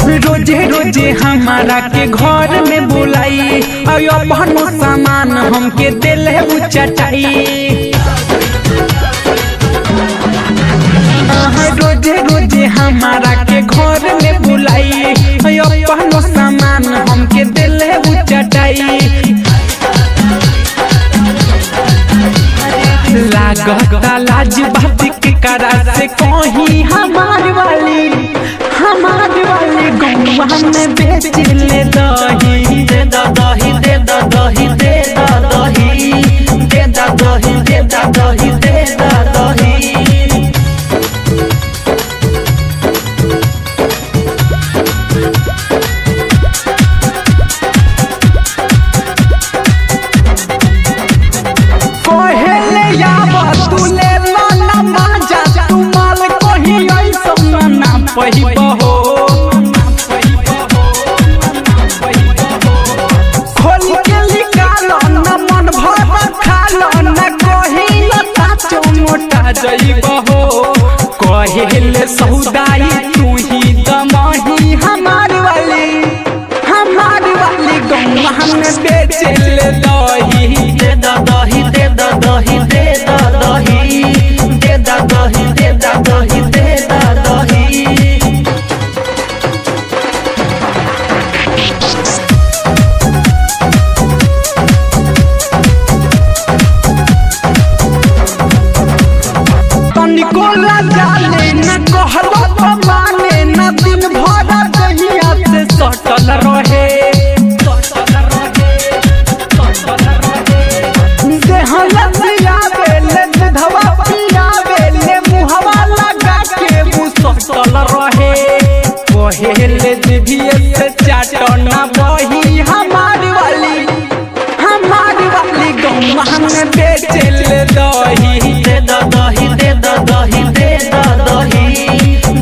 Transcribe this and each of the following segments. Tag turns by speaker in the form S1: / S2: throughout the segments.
S1: रोजे रोजे हमारा के घर में बुलाई अपन सामान हमके दिल चटाई। रोजे रोजे हमारा के घर में बुलाई अपन सामान हमके दिल चटाई। लागता लाज बात के करा से कहीं हमार वाली गौवा में बेच ले दही। दे दही दे दही दे दही दे दही दे दही दे दही। खोल के निकालो न मन भर खालो न कहीं लता मोटा जइबहो। कहेले सौदाई तू ही दमही हमार वाली गौवा में बेच ले दही। दे दही दे दही दे दही दे दही दे दही दे दही। निकोला जाले न कहलो माने न दिन भर दहिया से सटल रहे। देहला पियावेले दूधवा पियावेले मुहवा लगा के मुसटल रहे। कहेले जीभिए से चाटना बही हमार वाली गौवा में बेच ले दही। दे दही दे दही दे दही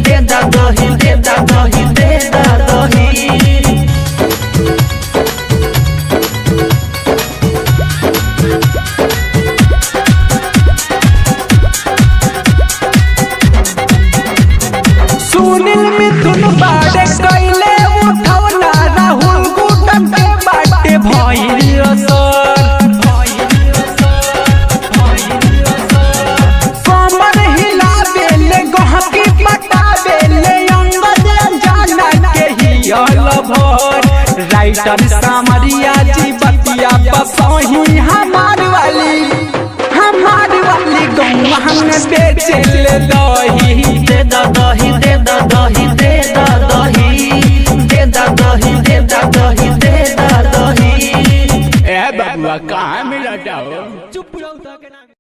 S1: दे दही दे दही दे दही। सुनील मिथुन बाड़े कैले उठौना राहुल गुटन के बाटे भइल असर। कमर हिलावेले गहकी पटावेले अंगद जाना के हियल भर। राइटर सामरिया जी बतिया बसही हमार वाली गौवा में बेच ले दही। दे दही दे दही